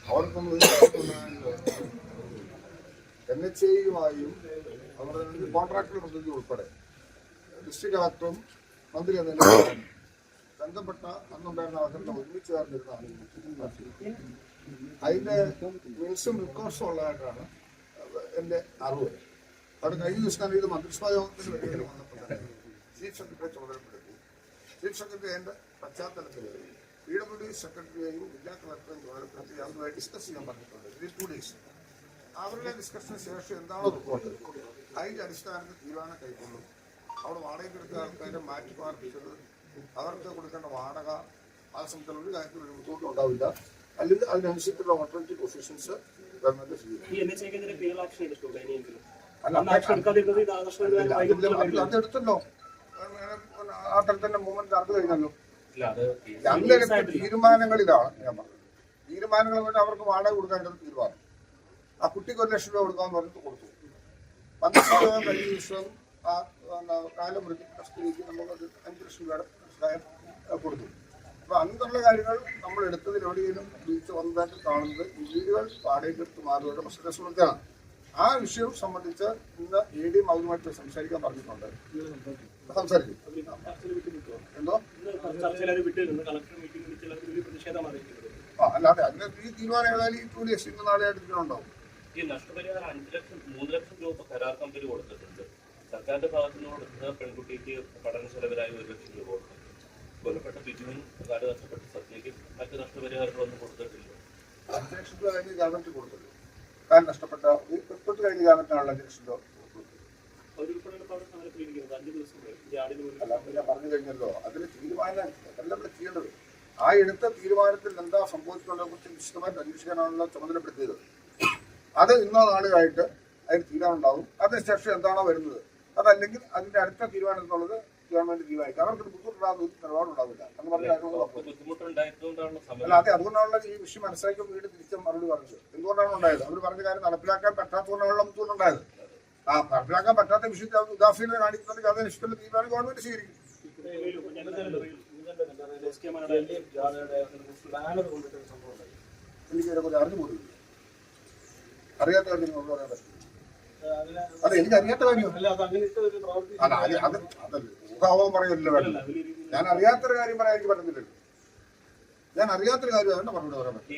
അവർക്കൊന്നും NHAയുമായും അവരുടെ കോൺട്രാക്ടർ പ്രതിനിധി ഉൾപ്പെടെ ഡിസ്ട്രിക്ട് കളക്ടറും മന്ത്രി എന്ന നിലയിൽ ബന്ധപ്പെട്ട അന്നുണ്ടായിരുന്ന ആൾക്കാരുടെ ഒരുമിച്ച് ചേർന്നിരുന്നതാണ് അതിന്റെ മിനിറ്റ്സും റിക്കോർഡ്സും ഉള്ളതായിട്ടാണ് എൻ്റെ അറിവ്. അവിടെ കഴിഞ്ഞ ദിവസം ഇത് മന്ത്രിസഭാ യോഗത്തിന് വേണ്ടി വന്നപ്പോൾ തന്നെ ചീഫ് സെക്രട്ടറിയെ ചുമതലപ്പെടുത്തി. ചീഫ് സെക്രട്ടറി അതിൻ്റെ പശ്ചാത്തലത്തിൽ PWD സെക്രട്ടറിയെയും ജില്ലാ കളക്ടറെയും ചുമതലപ്പെടുത്തി അവരുമായി ഡിസ്കസ് ചെയ്യാൻ പറഞ്ഞിട്ടുണ്ട്. 2 days അവരുടെ ഡിസ്കഷന് ശേഷം എന്താണോ റിപ്പോർട്ട് അതിൻ്റെ അടിസ്ഥാനത്തിൽ തീരുമാനം കൈക്കൊള്ളും. അവിടെ വാടകയ്ക്ക് എടുത്ത ആൾക്കാരെ മാറ്റി പാർപ്പിച്ചത് അവർക്ക് കൊടുക്കേണ്ട വാടക ആ സംബന്ധിച്ചുള്ള ഒരു കാര്യത്തിൽ ഒരു ബുദ്ധിമുട്ടും ഉണ്ടാവില്ല. അല്ലെങ്കിൽ അതിനനുസരിച്ചുള്ള ഓൾട്ടർനേറ്റീവ് പൊസിഷൻസ് ഗവൺമെന്റ് സ്വീകരിക്കും. അതെടുത്തല്ലോ, ആ തരത്തിന്റെ മൂവ്മെന്റ് നടന്നു കഴിഞ്ഞല്ലോ. ഞങ്ങളെടുത്ത തീരുമാനങ്ങളിലാണ് ഞാൻ പറഞ്ഞത്. തീരുമാനങ്ങൾ കൊണ്ട് അവർക്ക് വാടക കൊടുക്കാനായിട്ട് തീരുമാനം. ആ കുട്ടിക്ക് 1 ലക്ഷം രൂപ കൊടുക്കാമെന്ന് പറഞ്ഞിട്ട് കൊടുത്തു. 15 രൂപ കഴിഞ്ഞ ദിവസം ആ കാലമൃതി കസ്റ്റഡിക്ക് നമുക്ക് 5 ലക്ഷം രൂപയുടെ സഹായം കൊടുത്തു. അപ്പൊ അങ്ങനെയുള്ള കാര്യങ്ങൾ നമ്മൾ എടുത്തതിൽ എവിടെയെങ്കിലും വീഴ്ച വന്നതായിട്ട് കാണുന്നത് ഈ വീടുകൾ വാടകയ്ക്കെടുത്ത് മാറുകയുടെ പ്രശ്നത്തെ സംബന്ധിച്ചാണ്. ആ വിഷയം സംബന്ധിച്ച് ഇന്ന് AD അവരുമായിട്ട് സംസാരിക്കാൻ പറഞ്ഞിട്ടുണ്ട്. സംസാരിക്കും എന്തോ അല്ലാതെ അതിന് ഈ തീരുമാനം ഏതായാലും ഈ 2 days ഇന്ന് നാളെ എടുക്കുന്നുണ്ടാവും. ഈ നഷ്ടപരിഹാരം 3 ലക്ഷം രൂപ കരാർ കമ്പനി കൊടുത്തിട്ടുണ്ട്. സർക്കാരിന്റെ ഭാഗത്തു നിന്ന് കൊടുക്കുന്ന പെൺകുട്ടിക്ക് പഠന ചെലവിലായി 1 ലക്ഷം രൂപ കൊടുത്തിട്ടുണ്ട്. കൊല്ലപ്പെട്ട ബിജുവിന് കാല് നഷ്ടപ്പെട്ട സത്യക്ക് മറ്റ് നഷ്ടപരിഹാരങ്ങളൊന്നും കൊടുത്തിട്ടില്ല. 5 ലക്ഷം രൂപ കഴിഞ്ഞ് ഗവൺമെന്റ് കൊടുത്തത്. കാല് നഷ്ടപ്പെട്ട തൊട്ട് കഴിഞ്ഞ ഗവൺമെന്റിനാണല്ലോ 5 ലക്ഷം രൂപ. അല്ല ഞാൻ പറഞ്ഞു കഴിഞ്ഞല്ലോ, അതിന് തീരുമാനം എല്ലാം ഇവിടെ ചെയ്യേണ്ടത്. ആ എടുത്ത തീരുമാനത്തിൽ എന്താ സംഭവിച്ചിട്ടുള്ളതിനെ കുറിച്ച് വിശദമായിട്ട് അന്വേഷിക്കാനാണല്ലോ ചുമതലപ്പെടുത്തിയത്. അത് ഇന്നോ നാളുകളായിട്ട് അതിന് തീരുമാനം ഉണ്ടാവും. അതിനുശേഷം എന്താണോ വരുന്നത് അതല്ലെങ്കിൽ അതിന്റെ അടുത്ത തീരുമാനം എന്നുള്ളത് ഗവൺമെന്റ് തീരുമാനിക്കും. അവർക്ക് ബുദ്ധിമുട്ടുണ്ടാകുന്ന നിലപാടുണ്ടാവില്ല എന്ന് പറഞ്ഞാൽ അല്ല, അതെ, അതുകൊണ്ടാണല്ലോ ഈ വിഷയം മനസ്സിലാക്കി വീട് തിരിച്ച മറുപടി പറഞ്ഞത്. എന്തുകൊണ്ടാണ് ഉണ്ടായത്? അവർ പറഞ്ഞ കാര്യം നടപ്പിലാക്കാൻ പറ്റാത്തതുകൊണ്ടാണല്ലോ ബുദ്ധിമുട്ടുണ്ടായത്. ആ നടപ്പിലാക്കാൻ പറ്റാത്ത വിഷയത്തിൽ ഉദാസീനത കാണിക്കുന്നുണ്ടെങ്കിൽ അതിന് ഇഷ്ടമുള്ള തീരുമാനം ഗവൺമെന്റ് സ്വീകരിക്കും. എനിക്കതിനെക്കുറിച്ച് അറിഞ്ഞുകൂടില്ല. അറിയാത്ത കാര്യം നിങ്ങൾ പറയാൻ പറ്റില്ല. അതെ, എനിക്ക് അറിയാത്ത കാര്യമല്ല. അതല്ല ഊഹാവോ പറയല്ലോ വേണ്ട. ഞാൻ അറിയാത്തൊരു കാര്യം പറയാൻ എനിക്ക് പറ്റുന്നില്ലല്ലോ. ഞാൻ അറിയാത്തൊരു കാര്യം അതുകൊണ്ട് മറുപടി പറയാൻ പറ്റും.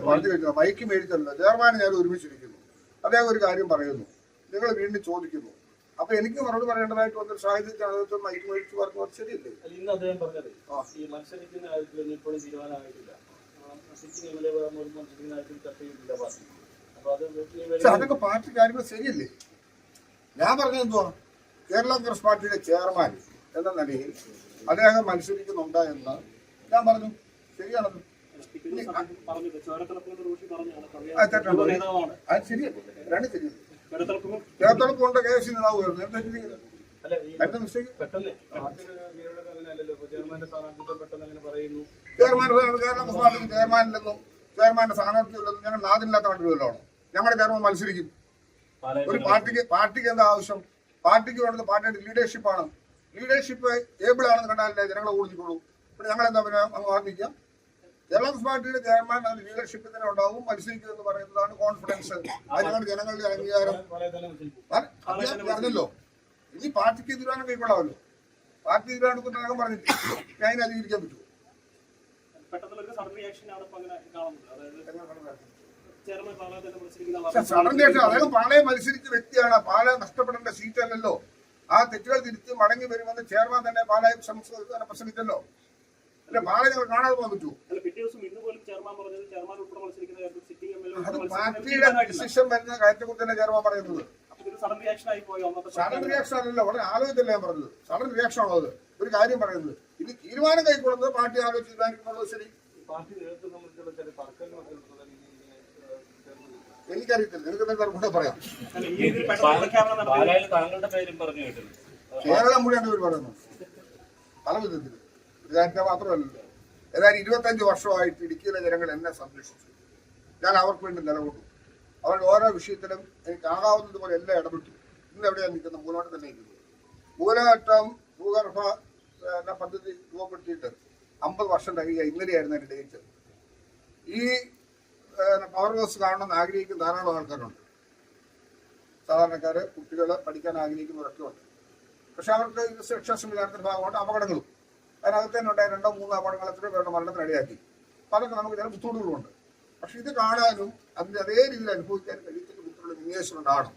പറഞ്ഞു കഴിഞ്ഞു. മൈക്ക് മേടിച്ചല്ലോ, ചെയർമാൻ ഞാൻ ഒരുമിച്ചിരിക്കുന്നു. അദ്ദേഹം ഒരു കാര്യം പറയുന്നു, നിങ്ങൾ വീണ്ടും ചോദിക്കുന്നു. അപ്പൊ എനിക്ക് മറുപടി പറയേണ്ടതായിട്ട് വന്നൊരു സാഹചര്യത്തിൽ മൈക്ക് മേടിച്ച് പറഞ്ഞു ശരിയല്ലേ? ഇന്ന് അദ്ദേഹം പറഞ്ഞത് ഈ മത്സരിക്കുന്ന കാര്യത്തിൽ ഇപ്പോഴും തീരുമാനമായിട്ടില്ല. അതൊക്കെ പാർട്ടി കാര്യങ്ങൾ ശരിയല്ലേ? ഞാൻ പറഞ്ഞത് എന്തുവാ, കേരള കോൺഗ്രസ് പാർട്ടിയുടെ ചെയർമാൻ എന്ന നിലയിൽ അദ്ദേഹം മത്സരിക്കുന്നുണ്ട് എന്ന് ഞാൻ പറഞ്ഞു. ശരിയാണത്. അത് ശരിയല്ലേ? രണ്ട് ശരിയല്ലേ? കേരളത്തിലൊക്കെ കൊണ്ട് KS നേതാവുമായിരുന്നു. എന്താ ശരിയല്ല? ചെയർമാനില്ലെന്നും ചെയർമാന്റെ സ്ഥാനാർത്ഥിയില്ലെന്നും ഞങ്ങൾ നാദില്ലാത്ത കണ്ടുവല്ലാണ്. ഞങ്ങളുടെ ചെയർമാൻ മത്സരിക്കും. ഒരു പാർട്ടിക്ക് എന്താ ആവശ്യം? പാർട്ടിക്ക് വേണ്ടത് പാർട്ടിയുടെ ലീഡർഷിപ്പാണ്. ലീഡർഷിപ്പ് ഏബിൾ ആണെന്ന് കണ്ടാലേ ജനങ്ങളെ ഊർജിക്കുള്ളൂ. പിന്നെ ഞങ്ങളെന്താ പിന്നെ അങ്ങ് ഓർമ്മിക്കാം. കേരള കോൺഗ്രസ് പാർട്ടിയുടെ ചെയർമാൻ അത് ലീഡർഷിപ്പ് തന്നെ ഉണ്ടാവും, മത്സരിക്കും എന്ന് പറയുന്നതാണ് കോൺഫിഡൻസ്. അതിനാണ് ജനങ്ങളുടെ അംഗീകാരം. പറഞ്ഞല്ലോ, ഇനി പാർട്ടിക്ക് തീരുമാനം കൈക്കൊള്ളാമല്ലോ. പാർട്ടി തീരുമാനം എടുക്കുന്നതിനകം പറഞ്ഞിട്ട് ഞാൻ അതിനെ അധികരിക്കാൻ പറ്റുമോ? Sudden reaction. അദ്ദേഹം പാളയെ മത്സരിച്ച വ്യക്തിയാണ്. പാല നഷ്ടപ്പെടേണ്ട സീറ്റല്ലല്ലോ. ആ തെറ്റുകൾ തിരിച്ച് മടങ്ങി വരുമെന്ന് ചെയർമാൻ തന്നെ പാലായി പ്രസംഗിച്ചല്ലോ. അല്ലെ, പാല ഞങ്ങൾ കാണാതെ പോകാൻ പറ്റുമോ? അത് പാർട്ടിയുടെ ഡിസിഷൻ വരുന്ന കാര്യത്തെ കുറിച്ച് തന്നെ ചെയർമാൻ പറയുന്നത്. സഡൻ റിയാക്ഷൻ അല്ലല്ലോ, വളരെ ആലോചിച്ചല്ലേ ഞാൻ പറഞ്ഞത്. സഡൻ റിയാക്ഷൻ ആണോ അത്? ഒരു കാര്യം പറയുന്നത്, ഇത് തീരുമാനം കൈക്കൊള്ളുന്നത് പാർട്ടി ആലോചിച്ച് തീരുമാനിക്കുന്നുള്ളത് ശരി. എനിക്കറിയത്തില്ല, നിങ്ങൾക്ക് എന്തെങ്കിലും കൂടെ പറയാം. കേരളം മുഴുവൻ പേര് പറയുന്നു പല വിധത്തിൽ. ഒരു കാര്യത്തെ മാത്രമല്ലല്ലോ. ഏതായാലും 25 വർഷമായിട്ട് ഇടുക്കിയിലെ ജനങ്ങൾ എന്നെ സംരക്ഷിച്ചു. ഞാൻ അവർക്ക് വേണ്ടി നിലകൊണ്ടു. അവർ ഓരോ വിഷയത്തിലും എനിക്കാകാവുന്നത് പോലെ എല്ലാം ഇടപെട്ടു. ഇന്ന് എവിടെയാണ് നിൽക്കുന്നത്? മൂലമായിട്ട് തന്നെ നിൽക്കുന്നത്. മൂലമാറ്റം ഭൂഗർഭ പദ്ധതി രൂപപ്പെടുത്തിയിട്ട് 50 വർഷം കഴിയുക. ഇന്നലെയായിരുന്നു എൻ്റെ ഡേറ്റ്. ഈ പവർ ഹൗസ് കാണണമെന്ന് ആഗ്രഹിക്കുന്ന ധാരാളം ആൾക്കാരുണ്ട്. സാധാരണക്കാര്, കുട്ടികൾ, പഠിക്കാൻ ആഗ്രഹിക്കുന്നവരൊക്കെ ഉണ്ട്. പക്ഷെ അവർക്ക് ഇത് സുരക്ഷാ സംവിധാനത്തിന്റെ ഭാഗമായിട്ട് അപകടങ്ങളും അതിനകത്ത് തന്നെ ഉണ്ടായ 2-3 അപകടങ്ങൾ എത്രയോ പേരുടെ മരണത്തിനിടയാക്കി. അപ്പം അതൊക്കെ നമുക്ക് ചില ബുദ്ധിമുട്ടുകളുണ്ട്. പക്ഷെ ഇത് കാണാനും അതിന്റെ അതേ രീതിയിൽ അനുഭവിക്കാനും കഴിയത്തിന്റെ ബുദ്ധിമുട്ടുള്ള വിന്യാസം ഉണ്ടാകണം.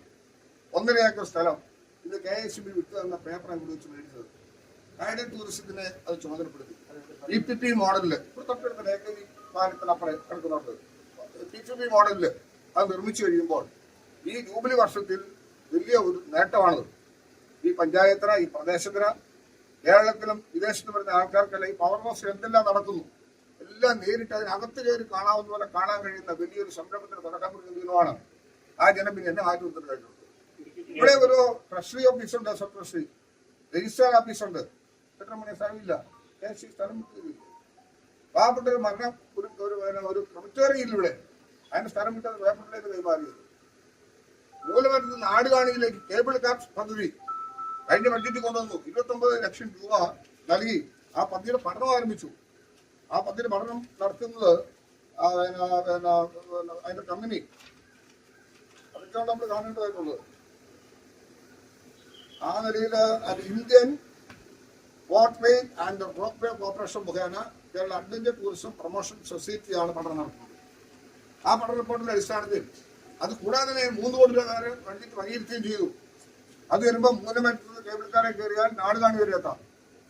1.5 ഏക്കർ സ്ഥലം ഇത് KSB വിട്ടു തന്ന പേപ്പറാണ് ഇവിടെ വെച്ച് മേടിച്ചത്. ഗൈഡഡ് ടൂറിസത്തിനെ അത് ചുമതലപ്പെടുത്തി. PPP മോഡലില് തൊട്ടടുത്ത ലേഖനി പാലത്തിനപ്പുറം കിടക്കുന്നുണ്ട്. PPP മോഡലില് അത് നിർമ്മിച്ചു കഴിയുമ്പോൾ ഈ ജൂബിലി വർഷത്തിൽ വലിയ ഒരു നേട്ടമാണത്. ഈ പഞ്ചായത്തിന്, ഈ പ്രദേശത്തിന്, കേരളത്തിലും വിദേശത്ത് വരുന്ന ആൾക്കാർക്കല്ല ഈ പവർ ഹൗസ് എന്തെല്ലാം നടക്കുന്നു എല്ലാം നേരിട്ട് അതിനകത്ത് കയറി കാണാവുന്ന പോലെ കാണാൻ കഴിയുന്ന വലിയൊരു സംരംഭത്തിന് തുടക്കം കുറിക്കുന്നതാണ്. ആ ജനം പിന്നെ എന്നെ മാറ്റി കൊടുത്തിട്ട് കഴിഞ്ഞു. ഇവിടെ ഒരു ട്രഷറി ഓഫീസുണ്ട്, സബ് ട്രഷറി, രജിസ്ട്രാർ ഓഫീസുണ്ട്. സെക്രട്ടറി സ്ഥലമില്ല. KSB സ്ഥലം വിട്ടില്ല. പാവപ്പെട്ട ഒരു മരണം ഒരു ക്രമറ്റേറിയ ഇല്ല ഇവിടെ. അതിന്റെ സ്ഥലം വിട്ടത് പേപ്പറിലേക്ക് കൈമാറിയത്. മൂലമറ്റത്ത് നാടുകാണിയിലേക്ക് കേബിൾ കാർ പദ്ധതി കഴിഞ്ഞ ബഡ്ജറ്റിൽ കൊണ്ടുവന്നു. 29 ലക്ഷം രൂപ നൽകി ആ പദ്ധതിയുടെ പഠനം ആരംഭിച്ചു. ആ പദ്ധതി പഠനം നടത്തുന്നത് അതിന്റെ കമ്പനി. അതൊക്കെയാണ് നമ്മൾ കാണേണ്ടതായിട്ടുള്ളത്. ആ നിലയിൽ Indian waterway and ropeway corporation മുഖേന കേരള അഡ്വഞ്ചർ ടൂറിസം പ്രൊമോഷൻ സൊസൈറ്റിയാണ് പഠനം നടത്തുന്നത്. ആ പഠന റിപ്പോർട്ടിന്റെ അടിസ്ഥാനത്തിൽ അത് കൂടാതെ 3 കോടി രൂപ വരെ ബഡ്ജറ്റ് വകയിരുത്തുകയും ചെയ്തു. അത് വരുമ്പോൾ മൂലമറ്റത്ത് കേബിൾക്കാരെ കയറിയാൽ നാടുകാണി വരെ എത്താം.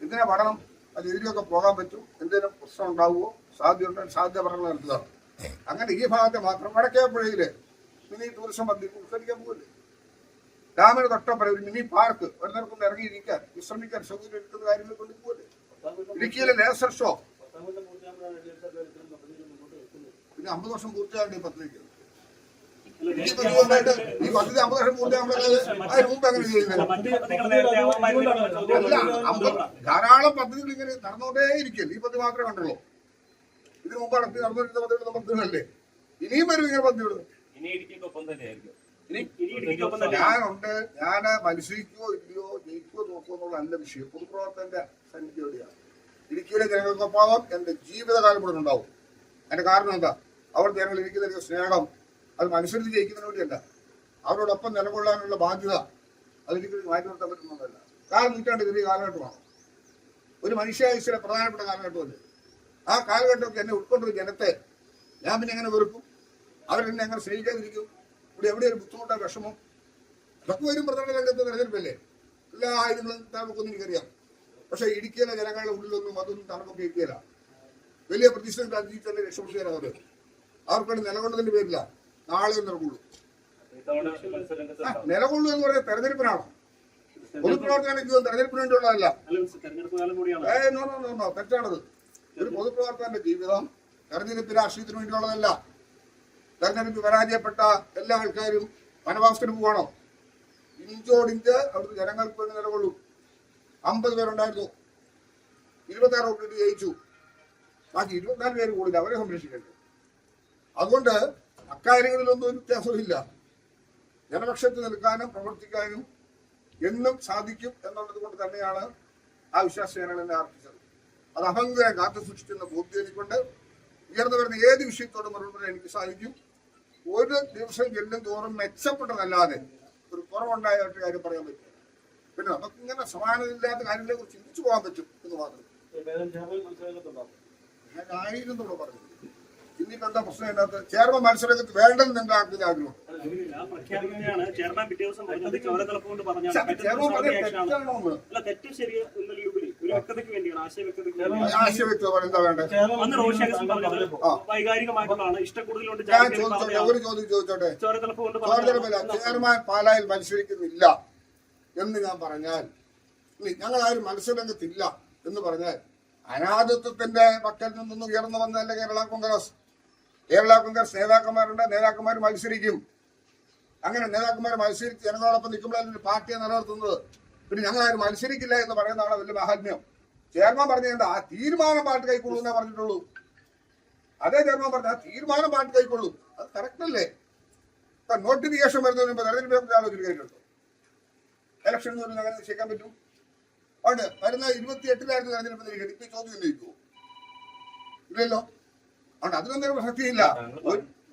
ഇതിനെ പഠനം അത് എതിരെയൊക്കെ പോകാൻ പറ്റും, എന്തെങ്കിലും പ്രശ്നം ഉണ്ടാവുമോ, സാധ്യത പഠനങ്ങൾ നടത്തുകയാണ്. അങ്ങനെ ഈ ഭാഗത്തെ മാത്രം വടക്കേപ്പുഴയില് മിനി ടൂറിസം പദ്ധതി ഉത്സരിക്കാൻ പോകില്ലേ. ഡാമിന് തൊട്ടപ്പുറം ഒരു മിനി പാർക്ക് വരുന്നവർക്കൊന്ന് ഇറങ്ങിയിരിക്കാൻ, വിശ്രമിക്കാൻ സൗകര്യം എടുക്കുന്ന കാര്യങ്ങൾ കൊണ്ട് പോകില്ലേ. ഇടുക്കിയിലെ ലേസർ ഷോ പിന്നെ 50 വർഷം പൂർത്തിയാകേണ്ട ഈ പദ്ധതിക്ക്. ഈ പദ്ധതി 50 വർഷം പൂർത്തിയാകുമ്പോൾ അതിന് മുമ്പ് അങ്ങനെ ചെയ്യുന്നില്ല. ധാരാളം പദ്ധതികൾ ഇങ്ങനെ നടന്നുകൊണ്ടേ ഇരിക്കും. ഈ പദ്ധതി മാത്രമേ കണ്ടുള്ളൂ. ഇതിനു മുമ്പ് നടന്നിരുന്ന പദ്ധതികളല്ലേ. ഇനിയും വരും ഇങ്ങനെ പദ്ധതികൾ. ഞാനുണ്ട്. ഞാൻ മത്സരിക്കുകയോ ഇല്ലയോ, ജയിക്കുകയോ നോക്കുമോ എന്നുള്ള നല്ല വിഷയം. പൊതുപ്രവർത്തകന്റെ സന്നിധി എവിടെയാണ്. ഇടുക്കിയിലെ ജനങ്ങൾക്കൊപ്പം എന്റെ ജീവിതകാലം ഇവിടെ ഉണ്ടാവും. അതിന്റെ കാരണം എന്താ? അവർ ജനങ്ങൾ ഇരിക്കുന്ന സ്നേഹം അത് മനുഷ്യരിൽ ജയിക്കുന്നതിന് വേണ്ടിയല്ല, അവരോടൊപ്പം നിലകൊള്ളാനുള്ള ബാധ്യത അതൊരിക്കലും മാറ്റി നിർത്താൻ പറ്റുന്നതല്ല. നൂറ്റാണ്ട് ചെറിയ കാലഘട്ടമാണ്. ഒരു മനുഷ്യായുസ്സിലെ പ്രധാനപ്പെട്ട കാലഘട്ടമല്ലേ. ആ കാലഘട്ടമൊക്കെ എന്നെ ഉൾക്കൊണ്ടൊരു ജനത്തെ ഞാൻ പിന്നെ എങ്ങനെ വെറുക്കും? അവരെന്നെ എങ്ങനെ സ്നേഹിക്കാതിരിക്കും? ഇവിടെ എവിടെ ഒരു ബുദ്ധിമുട്ടോ വിഷമം ഇതൊക്കെ വരും. പ്രധാന രംഗത്ത് തെരഞ്ഞെടുപ്പല്ലേ. എല്ലാ ആയുധങ്ങളും തണുപ്പൊന്നും എനിക്കറിയാം. പക്ഷെ ഇടുക്കിയിലെ ജനങ്ങളുടെ ഉള്ളിലൊന്നും അതൊന്നും തണുപ്പൊക്കെ ഇരിക്കില്ല. വലിയ പ്രതിഷേധം തന്നെ രക്ഷപ്പെടുത്തുകയാണ്. അവർക്കവിടെ നിലകൊണ്ടതിന്റെ പേരില്ല. നാളെ നിലകൊള്ളൂ. നിലകൊള്ളൂ എന്ന് പറയുന്നത് തെരഞ്ഞെടുപ്പിനാണോ? പൊതുപ്രവർത്തകന്റെ തെരഞ്ഞെടുപ്പിന് വേണ്ടിയുള്ളതല്ല. തെറ്റാണത്. ഒരു പൊതുപ്രവർത്തകന്റെ ജീവിതം തെരഞ്ഞെടുപ്പ് രാഷ്ട്രീയത്തിന് വേണ്ടിയുള്ളതല്ല. തെരഞ്ഞെടുപ്പ് പരാജയപ്പെട്ട എല്ലാ ആൾക്കാരും വനവാസത്തിന് പോകണം. ഇഞ്ചോടിഞ്ച് അവിടുത്തെ ജനങ്ങൾക്ക് വേണ്ടി നിലകൊള്ളൂ. 50 പേരുണ്ടായിരുന്നു. 26 വോട്ടിട്ട് ജയിച്ചു. ബാക്കി 24 പേര് കൂടില്ല. അവരെ സംരക്ഷിക്കരുത്. അതുകൊണ്ട് അക്കാര്യങ്ങളിലൊന്നും ഒരു വ്യത്യാസമില്ല. ജനപക്ഷത്ത് നിൽക്കാനും പ്രവർത്തിക്കാനും എന്നും സാധിക്കും എന്നുള്ളത് കൊണ്ട് തന്നെയാണ് ആ വിശ്വാസം ഞങ്ങൾ എന്നെ അർപ്പിച്ചത്. അത് അഹങ്കാരം കാത്തു സൂക്ഷിക്കുന്ന ബോധ്യം എനിക്കൊണ്ട്. ഉയർന്നു വരുന്ന ഏത് വിഷയത്തോടും മറുപടി എനിക്ക് സാധിക്കും. ഒരു ദിവസം ചെല്ലും തോറും മെച്ചപ്പെട്ടതല്ലാതെ ഒരു കുറവുണ്ടായിട്ട് കാര്യം പറയാൻ പറ്റില്ല. പിന്നെ നമുക്ക് ഇങ്ങനെ സമാനതയില്ലാത്ത കാര്യങ്ങളെ കുറിച്ച് ചിന്തിച്ചു പോകാൻ പറ്റും എന്ന് മാത്രം. ഞാൻ ആയിരുന്നോട് പറഞ്ഞു. ഇന്നിപ്പോ എന്താ പ്രശ്നം? ഇതിനകത്ത് ചെയർമാൻ മത്സരരംഗത്ത് വേണ്ടെന്ന് എന്താ ആഗ്രഹം? ആശയവ്യക്തമാണ്. എന്താ വേണ്ടത്? ഞാൻ ചോദിച്ചോട്ടെ, ഒരു ചോദ്യം ചോദിച്ചോട്ടെ. ചെയർമാൻ പാലായിൽ മത്സരിക്കുന്നില്ല എന്ന് ഞാൻ പറഞ്ഞാൽ, ഞങ്ങളാരും മത്സരരംഗത്തില്ല എന്ന് പറഞ്ഞാൽ അനാഥത്വത്തിന്റെ പക്കൽ നിന്നൊന്നും ഉയർന്നു വന്നതല്ല കേരള കോൺഗ്രസ്. കേരള കോൺഗ്രസ് നേതാക്കന്മാരുണ്ട്. നേതാക്കന്മാർ മത്സരിക്കും. അങ്ങനെ നേതാക്കന്മാർ മത്സരിച്ച് ജനങ്ങളോടൊപ്പം നിൽക്കുമ്പോഴാണ് പാർട്ടിയെ നിലനിർത്തുന്നത്. പിന്നെ ഞങ്ങളാരും മത്സരിക്കില്ല എന്ന് പറയുന്നതാണ് വലിയ മഹാത്മ്യം. ചെയർമാൻ പറഞ്ഞേണ്ട ആ തീരുമാനം പാർട്ടി കൈക്കൊള്ളൂ എന്നേ പറഞ്ഞിട്ടുള്ളൂ. അതേ ചെയർമാൻ പറഞ്ഞ ആ തീരുമാനം പാർട്ടി കൈക്കൊള്ളൂ. അത് കറക്റ്റ് അല്ലേ? ഇപ്പൊ നോട്ടിഫിക്കേഷൻ വരുന്നതിന് മുമ്പ് തെരഞ്ഞെടുപ്പ് ആലോചിച്ച് കഴിഞ്ഞിട്ടുണ്ടോ? ഇലക്ഷൻ എന്ന് പറഞ്ഞാൽ അങ്ങനെ നിശ്ചയിക്കാൻ പറ്റും? ഉണ്ട്. വരുന്ന 28-ലായിരുന്നു തെരഞ്ഞെടുപ്പ് നിരീക്ഷണം. ഇപ്പൊ ചോദ്യം ഉന്നയിക്കുമോ? ഇല്ലല്ലോ. അതുകൊണ്ട് അതിനൊന്നും പ്രസക്തിയില്ല.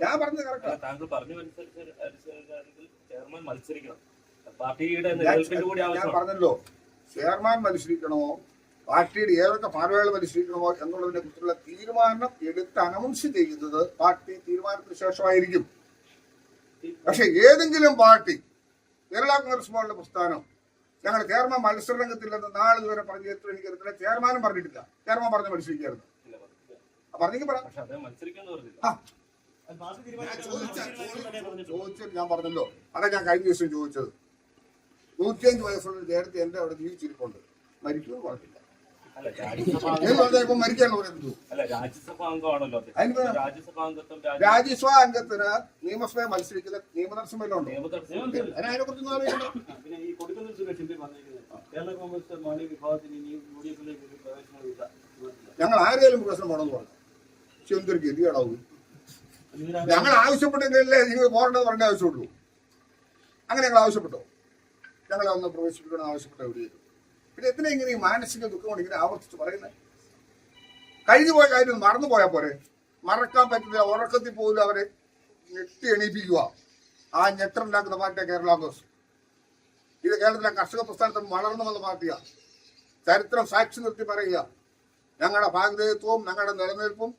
ഞാൻ പറഞ്ഞത് കറക്റ്റാ. താങ്കൾ പറഞ്ഞു ചെയർമാൻ മത്സരിക്കണം, പാർട്ടിയുടെ നിലനിൽപ്പിന് കൂടി ഞാൻ ആവശ്യമാണ്. പറഞ്ഞല്ലോ, ചെയർമാൻ മത്സരിക്കണമോ പാർട്ടിയുടെ ഏതൊക്കെ ഭാരവാഹികൾ മത്സരിക്കണമോ എന്നുള്ളതിനെ കുറിച്ചുള്ള തീരുമാനം എടുത്ത് അനൗൺസ് ചെയ്യുന്നത് പാർട്ടി തീരുമാനത്തിന് ശേഷമായിരിക്കും. പക്ഷെ ഏതെങ്കിലും പാർട്ടി, കേരള കോൺഗ്രസ് പോലുള്ള പ്രസ്ഥാനം ഞങ്ങൾ ചെയർമാൻ മത്സരരംഗത്തില്ലെന്ന് നാളെ ഇതുവരെ പറഞ്ഞിട്ട് എനിക്കറിയത്തില്ല. ചെയർമാനും പറഞ്ഞിട്ടില്ല. ചെയർമാൻ പറഞ്ഞ് മത്സരിക്കായിരുന്നു. പറഞ്ഞെങ്കിൽ പറയാം. പക്ഷെ അദ്ദേഹം മത്സരിക്കാന്ന് പറഞ്ഞില്ല. ചോദിച്ചത് ഞാൻ പറഞ്ഞല്ലോ, അതാ ഞാൻ കഴിഞ്ഞ ദിവസം ചോദിച്ചത്. 105 വയസ്സുള്ള നേരത്തെ എന്റെ അവിടെ ജീവിച്ചിരിപ്പുണ്ട്, മരിക്കുമെന്ന് പറഞ്ഞില്ല. അല്ല, രാജ്യസഭാ ഇപ്പൊ മരിക്കാന്ന് പറയുന്നത്. അല്ല, രാജ്യസഭാ അംഗമാണല്ലോ അദ്ദേഹം. അതിന് രാജ്യസഭാ അംഗത്വം രാജ്യസഭാ അംഗത്തിന് നിയമസഭയെ മത്സരിക്കുന്ന നിയമതടസ്സമില്ലുണ്ടോ? അതിനെ കുറിച്ചൊന്നും അറിയില്ല. പിന്നെ ഈ കൊടുക്കുന്ന സുരേഷ് പറഞ്ഞിരിക്കുന്നത് കേരള കോൺഗ്രസ് മാണി വിഭാഗത്തിന് ഇനിയും യുഡിഎഫിലേക്ക് ഒരു പ്രവേശനമില്ല. ഞങ്ങൾ ആരെയും പ്രശ്നം വേണമെന്ന് പറഞ്ഞു. പക്ഷെ എന്തൊരു ഗതികേടാവും. ഞങ്ങൾ ആവശ്യപ്പെട്ടെങ്കിലല്ലേ നിങ്ങൾ പോരേണ്ടത് പറഞ്ഞ ആവശ്യമുള്ളൂ. അങ്ങനെ ഞങ്ങൾ ആവശ്യപ്പെട്ടോ? ഞങ്ങളെ ഒന്ന് പ്രവേശിപ്പിക്കണം ആവശ്യപ്പെട്ട എവിടെയും. പിന്നെ എത്ര ഇങ്ങനെ ഈ മാനസിക ദുഃഖം കൊണ്ട് ഇങ്ങനെ ആവർത്തിച്ച് പറയുന്നത്? കഴിഞ്ഞു പോയ കാര്യം മറന്നു പോയാൽ പോരെ? മറക്കാൻ പറ്റില്ല. ഉറക്കത്തിൽ പോലും അവരെ ഞെട്ടി എണീപ്പിക്കുക. ആ ഞെട്ടുണ്ടാക്കുന്ന പാർട്ടിയാണ് കേരള കോൺഗ്രസ്. ഇത് കേരളത്തിലെ കർഷക പ്രസ്ഥാനത്തിൽ വളർന്നു വന്ന പാർട്ടിയാണ്. ചരിത്രം സാക്ഷി നിർത്തി പറയുക, ഞങ്ങളുടെ ഭാഗതത്വവും ഞങ്ങളുടെ നിലനിൽപ്പും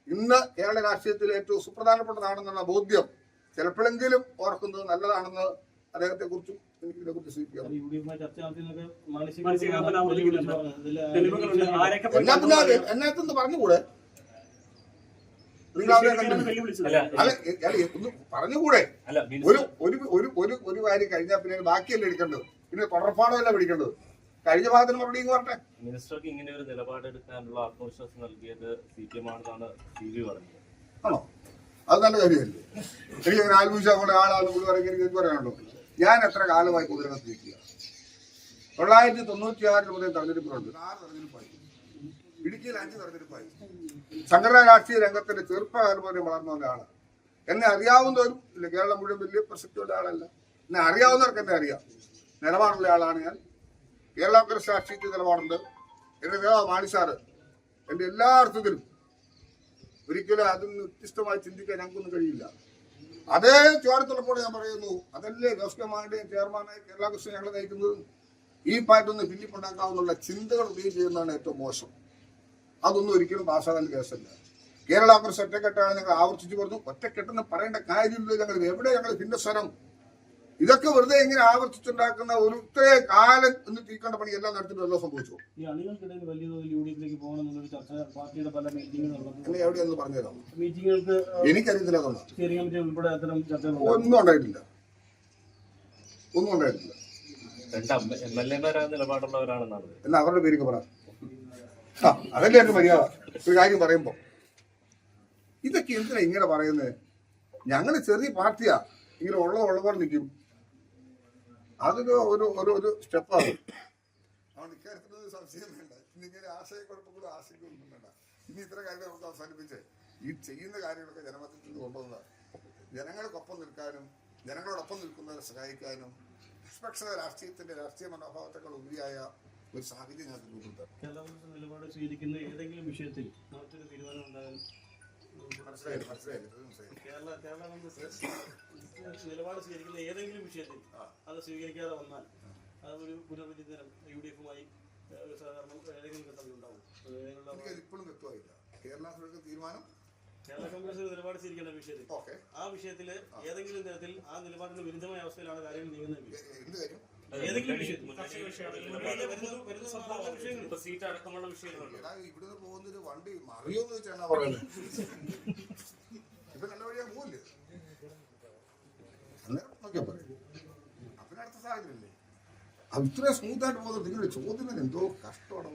ഇന്ന് കേരള രാഷ്ട്രീയത്തിൽ ഏറ്റവും സുപ്രധാനപ്പെട്ടതാണെന്നുള്ള ബോധ്യം ചിലപ്പോഴെങ്കിലും ഓർക്കുന്നത് നല്ലതാണെന്ന് അദ്ദേഹത്തെ കുറിച്ചും എനിക്ക് ഇതിനെ കുറിച്ച് സ്വീകരിക്കാം. എന്നാത്തൊന്ന് പറഞ്ഞുകൂടെ? പറഞ്ഞുകൂടെ? ഒരു കാര്യം കഴിഞ്ഞാൽ പിന്നെ ബാക്കിയല്ലേ എടുക്കേണ്ടത്? പിന്നെ തുടർപ്പാടമല്ല പിടിക്കേണ്ടത്. കഴിഞ്ഞ ഭാഗത്തിന് മറുപടിയും പറഞ്ഞെ. മിനിസ്റ്റർക്ക് ഇങ്ങനെ ഒരു നിലപാടെടുക്കാനുള്ള ആത്മവിശ്വാസം നൽകിയത് CPM ആണെന്നാണ് CV പറഞ്ഞത്. ആണോ? അത് നല്ല കാര്യമല്ലേ? എനിക്കങ്ങനെ ആത്മവിശ്വാസമുള്ള ആളാണ് പുള്ളി പറയുന്നത്. എനിക്ക് പറയാനുണ്ടോ? ഞാൻ എത്ര കാലമായി കുതിരകത്ത് നിൽക്കുക. 1996 മുതൽ തെരഞ്ഞെടുപ്പിലുണ്ട്. 6 തെരഞ്ഞെടുപ്പായി. ഇടുക്കിയിൽ 5 തെരഞ്ഞെടുപ്പായി. സംഘടനാ രാഷ്ട്രീയ രംഗത്തിന്റെ ചെറുപ്പകാലം പോലെ വളർന്ന ഒരാളാണ്. എന്നെ അറിയാവുന്നവരും ഇല്ല. കേരളം മുഴുവൻ വലിയ പ്രസക്തിയുള്ള ആളല്ല. എന്നെ അറിയാവുന്നവർക്ക് എന്നെ അറിയാം. നിലപാടുള്ള ആളാണ് ഞാൻ. കേരള കോൺഗ്രസ് രാഷ്ട്രീയത്തിൽ നിലപാടുണ്ട്. എന്റെ നേതാവ് മാണി സാറ് എന്റെ എല്ലാ അർത്ഥത്തിലും ഒരിക്കലും അതിന് വ്യത്യസ്തമായി ചിന്തിക്കാൻ ഞങ്ങൾക്കൊന്നും കഴിയില്ല. അതേ ചോരത്തുള്ളപ്പോൾ ഞാൻ പറയുന്നു, അതല്ലേ ജോസ്കമാരുടെയും ചെയർമാനായി കേരള കോൺഗ്രസ് ഞങ്ങൾ നയിക്കുന്നത്. ഈ പാർട്ടി ഒന്ന് ഭിന്നിപ്പുണ്ടാക്കാവുന്നുള്ള ചിന്തകൾ ഉപയോഗിച്ച് ചെയ്യുന്നതാണ് ഏറ്റവും മോശം. അതൊന്നും ഒരിക്കലും പാസ്സാകാൻ കേസല്ല. കേരള കോൺഗ്രസ് ഒറ്റക്കെട്ടാണ് ഞങ്ങൾ ആവർത്തിച്ചു പറഞ്ഞു. ഒറ്റക്കെട്ടെന്ന് പറയേണ്ട കാര്യമില്ല. ഞങ്ങൾ എവിടെ ഞങ്ങൾ ഭിന്നസ്വരം? ഇതൊക്കെ വെറുതെ ഇങ്ങനെ ആവർത്തിച്ചുണ്ടാക്കുന്ന ഒരു ഇത്രയും കാലം എന്ന് തീക്കേണ്ട പണി എല്ലാം നടത്തിയിട്ട് എല്ലാം സംഭവിച്ചു. ഈ അണികൾക്കിടയിൽ വലിയ തോതിൽ യുഡിഎഫിലേക്ക് പോകണമെന്നൊരു ചർച്ച പാർട്ടിയുടെ പല മീറ്റിംഗുകൾ എവിടെയെന്ന് പറഞ്ഞുതരാം. മീറ്റിംഗുകൾക്ക് എനിക്കറിയത്തില്ല. അതുകൊണ്ടാണ് സ്റ്റിയറിംഗ് കമ്മിറ്റി ഉൾപ്പെടെ അത്തരം ചർച്ചകൾ ഒന്നും ഉണ്ടായിട്ടില്ല. ഒന്നും ഉണ്ടായിട്ടില്ല. 2 MLA-മാരായ നിലപാടുള്ളവരാണെന്നാണ്. എന്നാ അവരുടെ പേരൊക്കെ പറ. അതല്ലേ എന്റെ മര്യാദ ഒരു കാര്യം പറയുമ്പോ. ഇതൊക്കെ എന്തിനാ ഇങ്ങനെ പറയുന്നത്? ഞങ്ങള് ചെറിയ പാർട്ടിയാ. ഇങ്ങനെ ഉള്ളവർ നിൽക്കും. അതൊരു ഒരു ഒരു സ്റ്റെപ്പാണ്. അതുകൊണ്ട് ഇക്കാര്യത്തിലൊന്നും സംശയം വേണ്ട. ഇന്നിങ്ങനെ ആശയക്കുഴപ്പങ്ങളും ആശയക്കൊന്നും വേണ്ട. ഇനി ഇത്ര കാര്യങ്ങൾ നമുക്ക് അവസാനിപ്പിച്ച് ഈ ചെയ്യുന്ന കാര്യങ്ങളൊക്കെ ജനമധ്യത്തിൽ കൊണ്ടുവന്നത് ജനങ്ങൾക്കൊപ്പം നിൽക്കാനും ജനങ്ങളോടൊപ്പം നിൽക്കുന്നവരെ സഹായിക്കാനും നിഷ്പക്ഷ രാഷ്ട്രീയത്തിന്റെ രാഷ്ട്രീയ മനോഭാവത്തെക്കാൾ ഉപരിയായ ഒരു സാഹചര്യം ഞങ്ങൾക്ക് രൂപപ്പെടുത്താം. കേരള കോൺഗ്രസ് നിലപാട് സ്വീകരിക്കുന്ന ഏതെങ്കിലും വിഷയത്തിൽ മറ്റൊരു തീരുമാനം ഉണ്ടാകാൻ മനസ്സിലായില്ല. കേരള കോൺഗ്രസ് നിലപാട് സ്വീകരിക്കുന്ന ഏതെങ്കിലും വിഷയത്തിൽ അത് സ്വീകരിക്കാതെ വന്നാൽ അതൊരു പുനർവിചിന്തനം യുഡിഎഫുമായി സഹകരണം ഏതെങ്കിലും ഘട്ടത്തിൽ ഉണ്ടാവും. ഇപ്പോഴും വ്യക്തമായില്ല. കേരള തീരുമാനം കേരള കോൺഗ്രസ് നിലപാട് സ്വീകരിക്കേണ്ട വിഷയത്തിൽ ആ വിഷയത്തിൽ ഏതെങ്കിലും തരത്തിൽ ആ നിലപാടിന് വിരുദ്ധമായ അവസ്ഥയിലാണ് കാര്യങ്ങൾ നീങ്ങുന്നത്. ഏതെങ്കിലും സീറ്റ് അടക്കമുള്ള വിഷയങ്ങളുണ്ട്. ഇവിടുന്ന് പോകുന്നൊരു വണ്ടി മറിയോന്ന് വെച്ചാണ് പറയുന്നത്. ഇപ്പൊ നല്ല വഴിയാ പോവില്ലേ? അന്നേരം നോക്കിയാ പറയും. അപ്പൊ അടുത്ത സാഹചര്യമില്ലേ? അത് ഇത്രയും സ്മൂത്തായിട്ട് പോകുന്നത് നിങ്ങളുടെ ചോദ്യം എന്തോ കഷ്ടമാണ്.